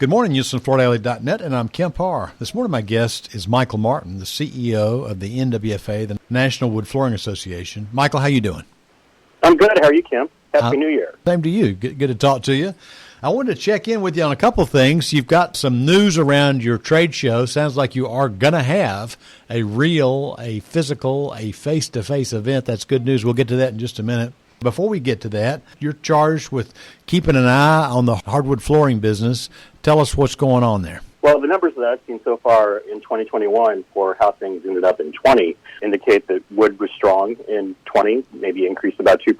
Good morning, HoustonFloorDaily.net, and I'm Kemp Harr. This morning my guest is Michael Martin, the CEO of the NWFA, the National Wood Flooring Association. Michael, how you doing? I'm good. How are you, Kemp? Happy New Year. Same to you. Good to talk to you. I wanted to check in with you on a couple of things. You've got some news around your trade show. Sounds like you are going to have a real, a physical, a face-to-face event. That's good news. We'll get to that in just a minute. Before we get to that, you're charged with keeping an eye on the hardwood flooring business. Tell us what's going on there. Well, the numbers that I've seen so far in 2021 for how things ended up in 20 indicate that wood was strong in 20, maybe increased about 2%.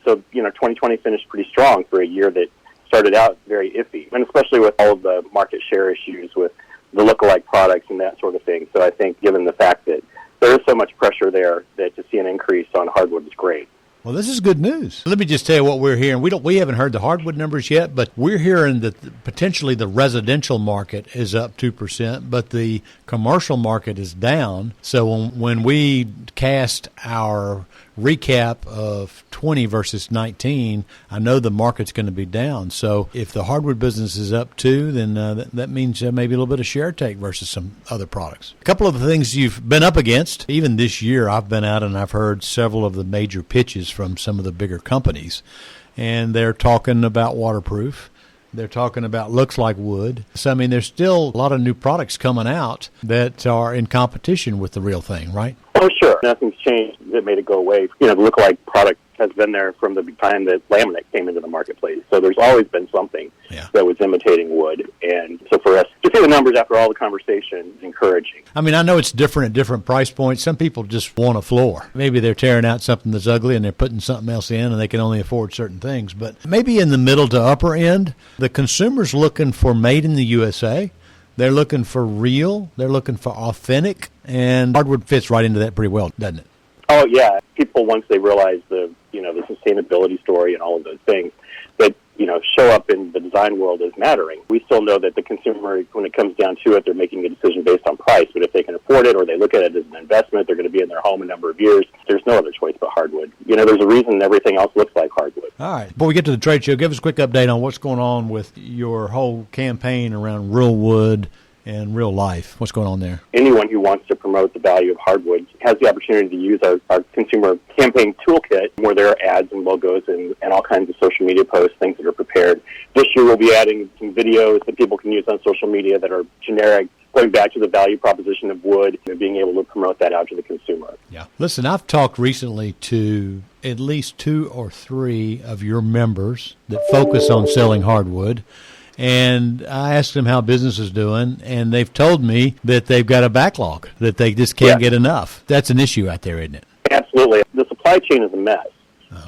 So, 2020 finished pretty strong for a year that started out very iffy, and especially with all of the market share issues with the lookalike products and that sort of thing. So I think given the fact that there is so much pressure there, that to see an increase on hardwood is great. Well, this is good news. Let me just tell you what we're hearing. We haven't heard the hardwood numbers yet, but we're hearing that potentially the residential market is up 2%, but the commercial market is down. So when we cast our recap of 20 versus 19, I know the market's going to be down. So if the hardwood business is up 2, then that means maybe a little bit of share take versus some other products. A couple of the things you've been up against, even this year I've been out and I've heard several of the major pitches from some of the bigger companies, and they're talking about waterproof. They're talking about looks like wood. So, there's still a lot of new products coming out that are in competition with the real thing, right? Oh, sure. Nothing's changed that made it go away. The lookalike product has been there from the time that laminate came into the marketplace. So there's always been something that was imitating wood. And so for us to see the numbers after all the conversation is encouraging. I know it's different at different price points. Some people just want a floor. Maybe they're tearing out something that's ugly and they're putting something else in and they can only afford certain things. But maybe in the middle to upper end, the consumer's looking for made in the USA. They're looking for real. They're looking for authentic. And hardwood fits right into that pretty well, doesn't it? Oh, yeah. People, once they realize the sustainability story and all of those things that, show up in the design world as mattering. We still know that the consumer, when it comes down to it, they're making a decision based on price. But if they can afford it or they look at it as an investment, they're going to be in their home a number of years. There's no other choice but hardwood. There's a reason everything else looks like hardwood. All right. Before we get to the trade show, give us a quick update on what's going on with your whole campaign around real wood and real life. What's going on there? Anyone who wants to promote the value of hardwood has the opportunity to use our consumer campaign toolkit, where there are ads and logos and all kinds of social media posts, things that are prepared. This year we'll be adding some videos that people can use on social media that are generic, going back to the value proposition of wood and being able to promote that out to the consumer. Yeah. Listen, I've talked recently to at least 2 or 3 of your members that focus on selling hardwood. And I asked them how business is doing, and they've told me that they've got a backlog, that they just can't get enough. That's an issue out there, isn't it? Absolutely. The supply chain is a mess,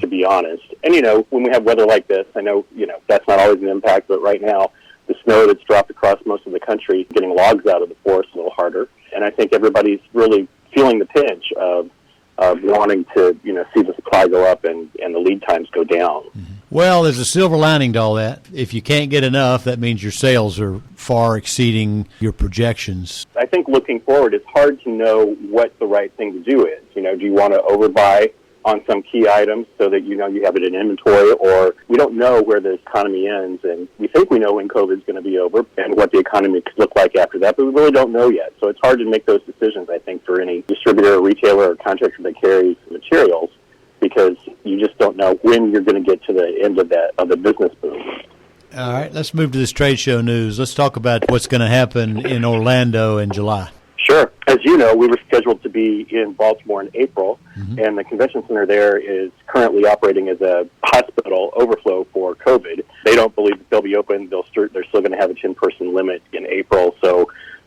to be honest. And, when we have weather like this, I know, that's not always an impact, but right now, the snow that's dropped across most of the country, getting logs out of the forest a little harder. And I think everybody's really feeling the pinch of wanting to, see the supply go up and the lead times go down. Mm-hmm. Well, there's a silver lining to all that. If you can't get enough, that means your sales are far exceeding your projections. I think looking forward, it's hard to know what the right thing to do is. Do you want to overbuy on some key items so that you have it in inventory, or we don't know where the economy ends, and we think we know when COVID is going to be over and what the economy could look like after that, but we really don't know yet. So it's hard to make those decisions, I think, for any distributor or retailer or contractor that carries materials, because you just don't know when you're going to get to the end of the business boom. All right, let's move to this trade show news. Let's talk about what's going to happen in Orlando in July. Sure. As you know, we were scheduled to be in Baltimore in April, and the convention center there is currently operating as a hospital overflow for COVID. They don't believe that they'll be open. They're still going to have a 10-person limit in April.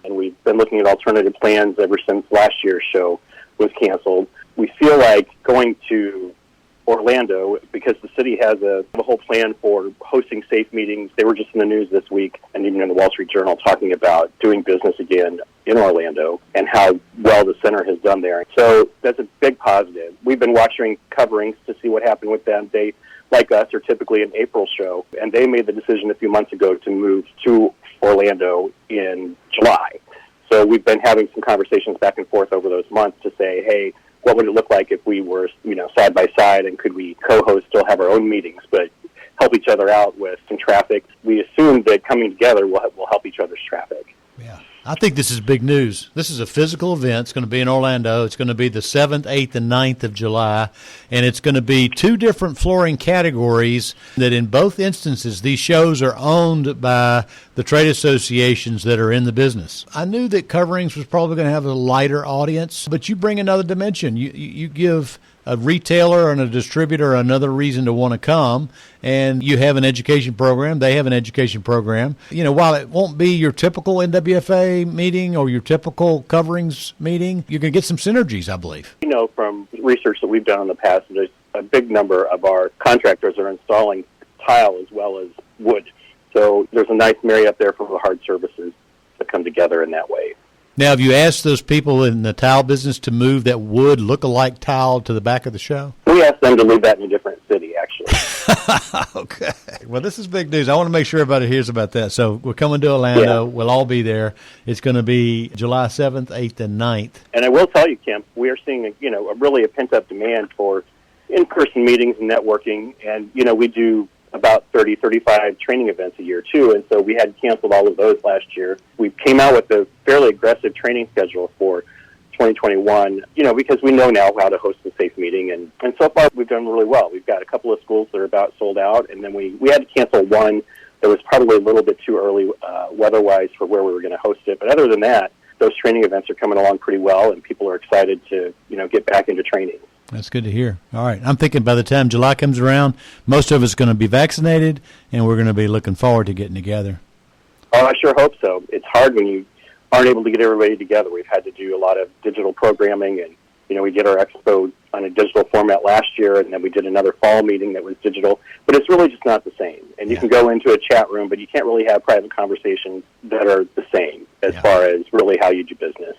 And we've been looking at alternative plans ever since last year's show was canceled. We feel like going to Orlando, because the city has a whole plan for hosting safe meetings. They were just in the news this week, and even in the Wall Street Journal, talking about doing business again in Orlando and how well the center has done there. So that's a big positive. We've been watching coverings to see what happened with them. They, like us, are typically an April show, and they made the decision a few months ago to move to Orlando in July. So we've been having some conversations back and forth over those months to say, hey, what would it look like if we were, side by side, and could we co-host, still have our own meetings, but help each other out with some traffic. We assume that coming together will help each other's traffic. Yeah. I think this is big news. This is a physical event. It's going to be in Orlando. It's going to be the 7th, 8th, and 9th of July, and it's going to be 2 different flooring categories that in both instances these shows are owned by the trade associations that are in the business. I knew that Coverings was probably going to have a lighter audience, but you bring another dimension. You give a retailer and a distributor another reason to want to come, and you have an education program. They have an education program. While it won't be your typical NWFA meeting or your typical Coverings meeting, you're going to get some synergies, I believe. From research that we've done in the past, there's a big number of our contractors are installing tile as well as wood. So there's a nice marry up there for the hard services to come together in that way. Now, have you asked those people in the tile business to move that wood look-alike tile to the back of the show? We asked them to leave that in a different city, actually. Okay. Well, this is big news. I want to make sure everybody hears about that. So we're coming to Orlando. Yeah. We'll all be there. It's going to be July 7th, 8th, and 9th. And I will tell you, Kemp, we are seeing a pent-up demand for in-person meetings and networking. And, we do about 30, 35 training events a year, too. And so we had canceled all of those last year. We came out with a fairly aggressive training schedule for 2021, because we know now how to host a safe meeting. And so far, we've done really well. We've got a couple of schools that are about sold out, and then we had to cancel one that was probably a little bit too early weather-wise for where we were going to host it. But other than that, those training events are coming along pretty well, and people are excited to, get back into training. That's good to hear. All right. I'm thinking by the time July comes around, most of us are going to be vaccinated, and we're going to be looking forward to getting together. Oh, I sure hope so. It's hard when you aren't able to get everybody together. We've had to do a lot of digital programming, and, we did our expo on a digital format last year, and then we did another fall meeting that was digital. But it's really just not the same. And you can go into a chat room, but you can't really have private conversations that are the same as far as really how you do business.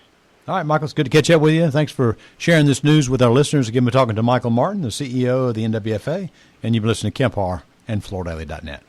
All right, Michael, it's good to catch up with you. Thanks for sharing this news with our listeners. Again, we're talking to Michael Martin, the CEO of the NWFA, and you've been listening to Kemp Harr and FloorDaily.net.